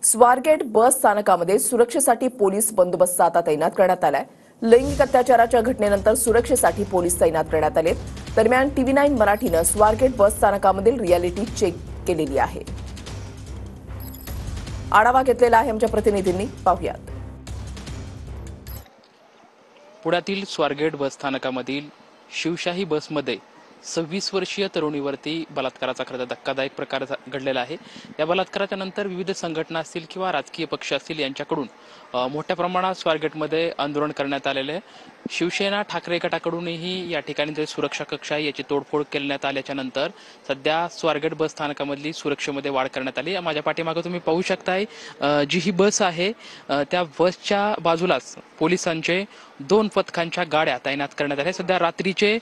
स्वारगेट बस स्थानकामध्ये सुरक्षेसाठी पोलीस बंदोबस्त आता तैनात करण्यात आलाय। लैंगिक अत्याचाराच्या घटनेनंतर सुरक्षेसाठी पोलीस तैनात करण्यात आलेत। दरम्यान TV9 मराठीनं स्वारगेट बस स्थानकामधील रियालिटी चेक केलेली आहे। आढावा घेतलेला आहे आमच्या प्रतिनिधींनी, पाहूयात। पुण्यातील स्वारगेट बस स्थानकामधील शिवशाही बसमध्ये 26 वर्षीय तरुणीवरती बलात्काराचा खरं धक्कादायक प्रकार घडलेला आहे। या बलात्काराच्या नंतर विविध संघटना असतील किंवा राजकीय पक्ष असतील यांच्याकडून मोठ्या प्रमाणात स्वारगेटमध्ये आंदोलन करण्यात आलेले आहे। शिवसेना ठाकरे गटाकडूनही या ठिकाणी जे सुरक्षा कक्ष आहे याची तोडफोड करण्यात आल्याच्या नंतर सध्या स्वारगेट बस स्थानकामधली सुरक्षेमध्ये वाढ करण्यात आली। माझ्या पाठीमागे तुम्ही पाहू शकताय जी ही बस आहे त्या बसच्या बाजूलाच पोलिसांचे 2 पथकांच्या गाड्या तैनात करण्यात आल्या। सध्या रात्रीचे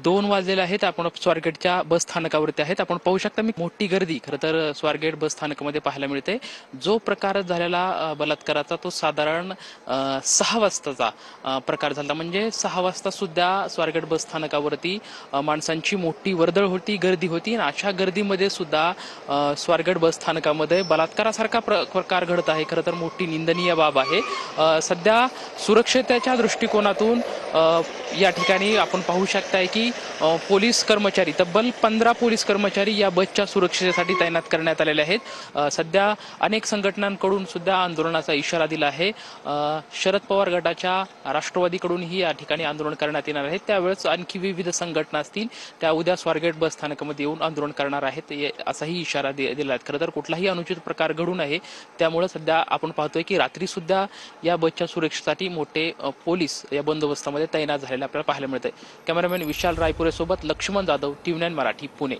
2 वाजलेले आहेत। आपण स्वारगेटच्या बस स्थानकावरती आहेत। आपण पाहू शकता मी मोठी गर्दी खरं तर स्वारगेट बस स्थानकामध्ये पाहायला मिळते। जो प्रकार झालेला बलात्काराचा तो साधारण 6 वाजताचा प्रकार झाला। म्हणजे 6 वाजता सुद्धा स्वारगेट बस स्थानकावरती माणसांची मोठी वर्दळ होती, गर्दी होती। आणि अशा गर्दीमध्ये सुद्धा स्वारगेट बस स्थानकामध्ये बलात्कारासारखा प्रकार घडत आहे। खरं तर मोठी निंदनीय बाब आहे। सध्या सुरक्षेच्या दृष्टिकोनातून या ठिकाणी आपण पाहू शकताय की पोलीस कर्मचारी तब्बल 15 पोलीस कर्मचारी या बसच्या सुरक्षेसाठी तैनात करण्यात आलेले आहेत। सध्या अनेक संघटनांकडून सुद्धा आंदोलनाचा इशारा दिला आहे। शरद पवार गटाच्या राष्ट्रवादीकडूनही या ठिकाणी आंदोलन करण्यात येणार आहे। त्यावेळेस आणखी विविध संघटना असतील त्या उद्या स्वारगेट बस स्थानकामध्ये येऊन आंदोलन करणार आहेत असाही इशारा दिला आहे। खरं तर कुठलाही अनुचित प्रकार घडू नये त्यामुळे सध्या आपण पाहतोय की रात्री सुद्धा या बसच्या सुरक्षेसाठी मोठे पोलीस या बंदोबस्तामध्ये तैनात झालेले आपल्याला पाहायला मिळते। कॅमेरामॅन विशाल रायपुरे सोबत लक्ष्मण जाधव, TV9 मराठी, पुणे।